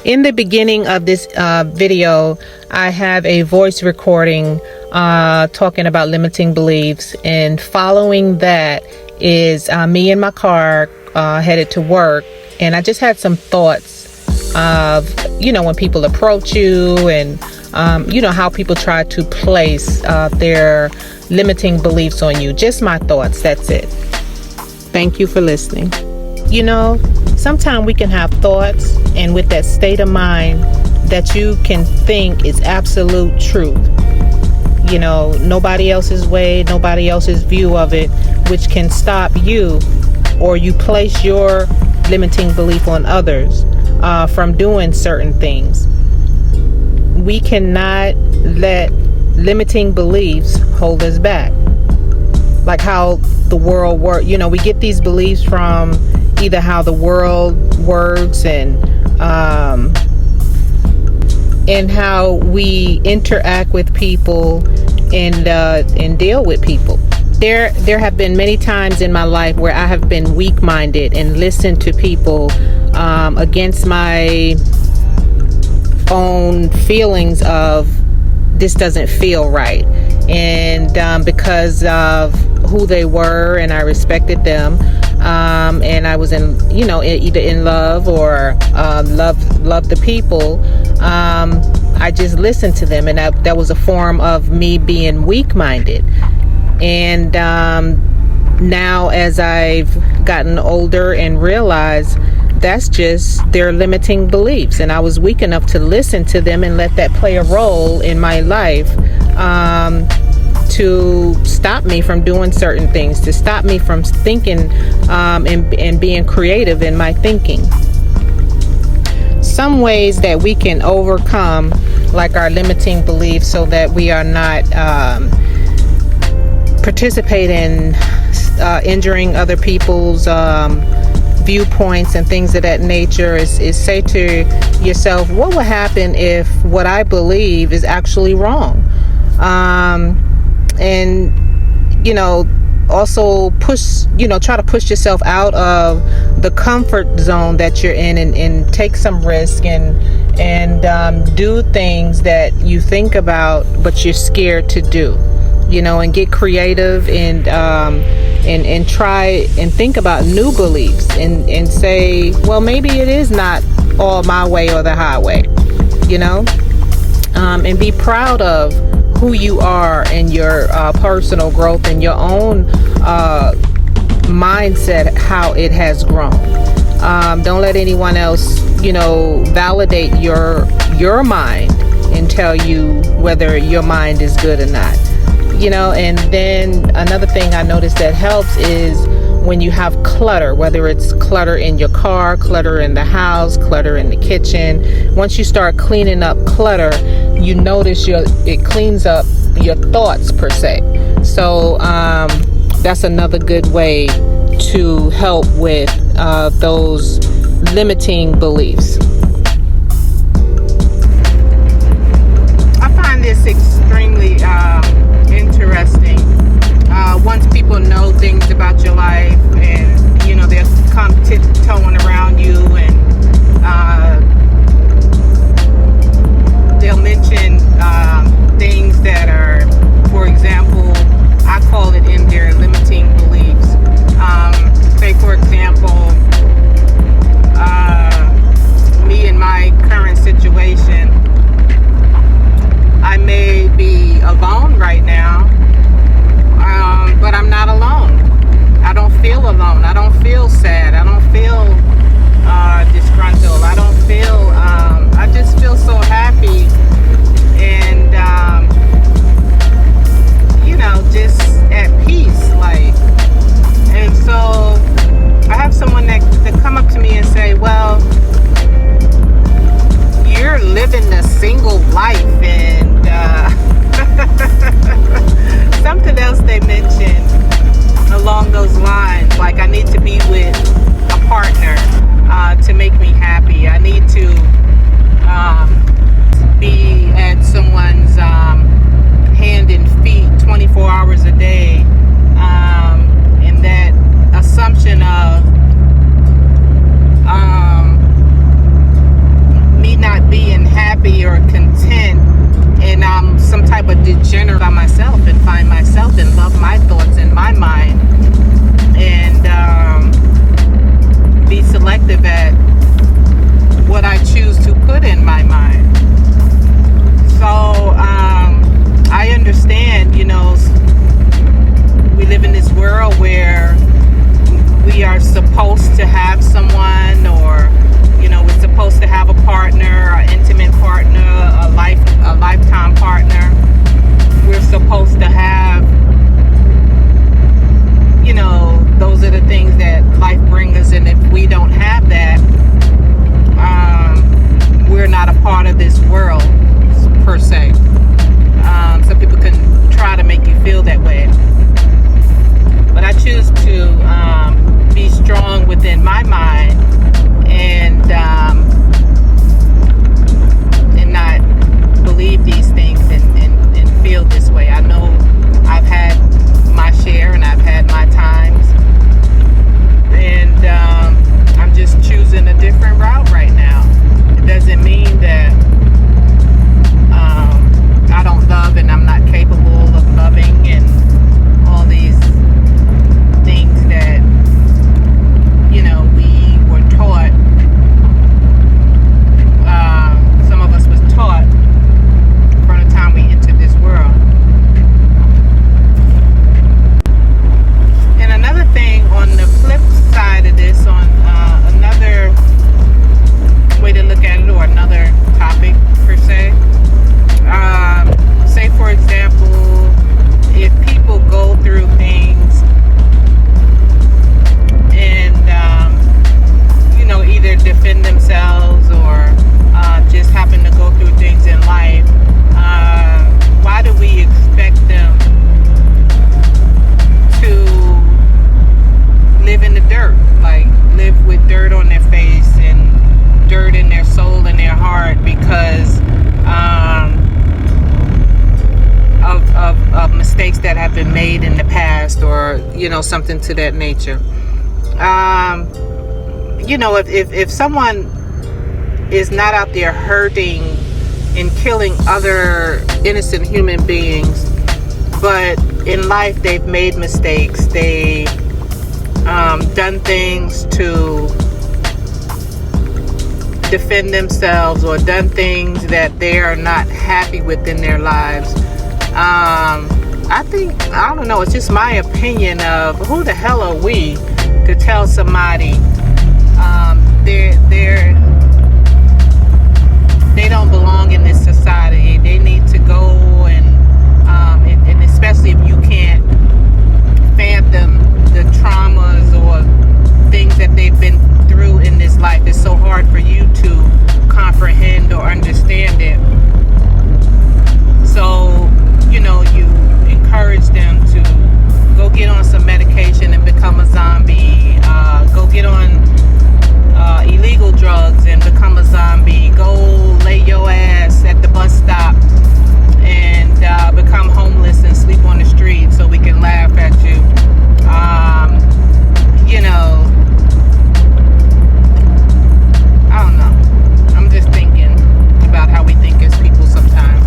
In the beginning of this video, I have a voice recording talking about limiting beliefs, and following that is me in my car headed to work, and I just had some thoughts of, when people approach you and, how people try to place their limiting beliefs on you. Just my thoughts, that's it. Thank you for listening. Sometimes we can have thoughts, and with that state of mind that you can think is absolute truth. Nobody else's way, nobody else's view of it, which can stop you, or you place your limiting belief on others from doing certain things. We cannot let limiting beliefs hold us back. Like how the world works. We get these beliefs from either how the world works and how we interact with people and deal with people. There have been many times in my life where I have been weak-minded and listened to people against my own feelings of this doesn't feel right, and because of who they were, and I respected them, and I was either in love or love the people. I just listened to them, and that was a form of me being weak-minded. And now, as I've gotten older and realized that's just their limiting beliefs, and I was weak enough to listen to them and let that play a role in my life to stop me from doing certain things, to stop me from thinking and being creative in my thinking. Some ways that we can overcome like our limiting beliefs so that we are not participating in injuring other people's viewpoints and things of that nature is say to yourself, what will happen if what I believe is actually wrong? And also try to push yourself out of the comfort zone that you're in, and take some risk and do things that you think about but you're scared to do, and get creative and try and think about new beliefs and say, well, maybe it is not all my way or the highway, and be proud of who you are and your personal growth and your own mindset, how it has grown. Don't let anyone else, validate your mind and tell you whether your mind is good or not. And then another thing I noticed that helps is when you have clutter, whether it's clutter in your car, clutter in the house, clutter in the kitchen. Once you start cleaning up clutter, you notice it cleans up your thoughts per se. So that's another good way to help with those limiting beliefs. I find this extremely interesting. Once people know things about your life, and they'll come tiptoeing around you, and they'll mention things that are, for example, I call it in their limiting beliefs. Say, for example, me in my current situation, I may be alone right now, but I'm not alone. I don't feel alone. I don't feel sad. I don't feel disgruntled. I don't feel, I just feel so happy and, just at peace, like. And so I have someone that come up to me and say, well, you're living a single life, and something else they mentioned along those lines, like I need to be with a partner to make me happy. I need to be at someone's hand and feet 24 hours a day, and that assumption of me happy or content and I'm some type of degenerate by myself and find myself and love my thoughts in my mind and be selective at what I choose to put in my mind. So I understand, you know, we live in this world where we are supposed to have someone, or you know, we're supposed to have a partner, an intimate partner, a lifetime partner. We're supposed to have, you know, those are the things that life brings us, and if we don't have that, we're not a part of this world per se. Some people can try to make you feel that way, but I choose to be strong within my mind and not believe these things and feel this way. I know I've had my share and I've had my times, and I'm just choosing a different route right now. It doesn't mean that I don't love and I'm not capable of loving and all these things that, you know, we were taught. Some of us was taught from the time we entered this world. And another thing on the flip side of this, on another way to look at it, or another topic per se, say for example, if people go through things and you know, either defend themselves or just happen to go through things in life, why do we expect them to live in the dirt, like live with dirt on their face and dirt in their soul and their heart because of mistakes that have been made in the past, or you know, something to that nature? You know, if someone is not out there hurting and killing other innocent human beings, but in life they've made mistakes, they done things to defend themselves, or done things that they are not happy with in their lives, I think, I don't know, it's just my opinion of who the hell are we to tell somebody they don't belong in this society. They need to go and especially if you can't fathom the traumas or things that they've been through in this life, it's so hard for you to comprehend or understand it. So, you know, you encourage them to go get on some medication and become a zombie, go get on illegal drugs and become a zombie, go lay your ass at the bus stop and become homeless and sleep on the street so we can laugh at you. You know, I don't know. I'm just thinking about how we think as people sometimes.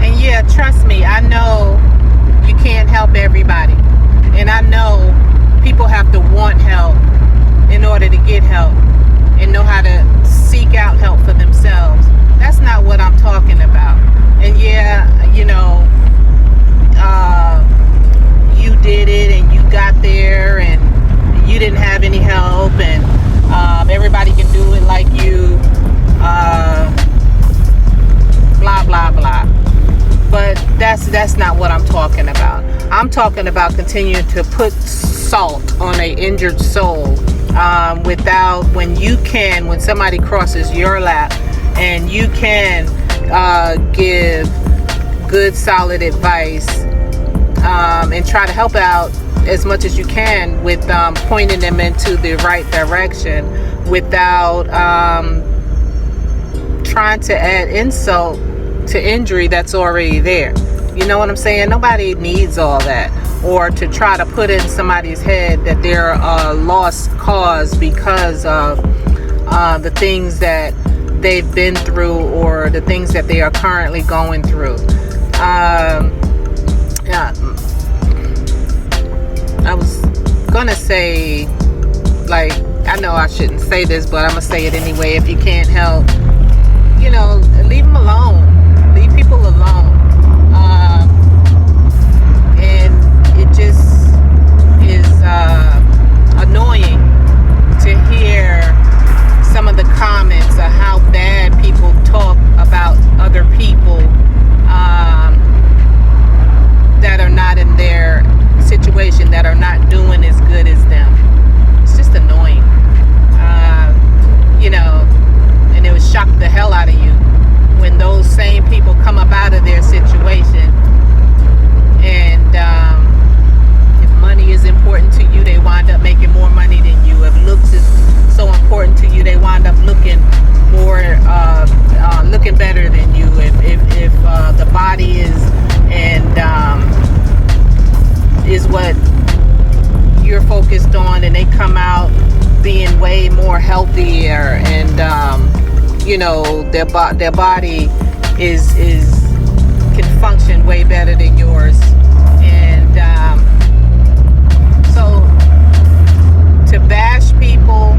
And yeah, trust me, I know you can't help everybody. And I know people have to want help in order to get help and know how to seek out help for themselves. That's not what I'm talking about. And yeah, you know, you did it and you got there and you didn't have any help, and everybody can do it like you, blah blah blah. But that's not what I'm talking about. I'm talking about continuing to put salt on an injured soul, without, when somebody crosses your lap and you can give good solid advice, and try to help out as much as you can with pointing them into the right direction without trying to add insult to injury that's already there. You know what I'm saying? Nobody needs all that, or to try to put in somebody's head that they're a lost cause because of the things that they've been through or the things that they are currently going through. Yeah, I was gonna say, like, I know I shouldn't say this, but I'm gonna say it anyway. If you can't help, leave them alone. Leave people alone. And it just is annoying to hear some of the comments of how bad people talk about other people that are not in their situation, that are not doing as good as them. It's just annoying. And it would shock the hell out of you when those same people come up out of their situation. And if money is important to you, they wind up making more money than you. If looks is so important to you, they wind up looking more, looking better than you. If the body is what you're focused on, and they come out being way more healthier, and their body can function way better than yours. And so to bash people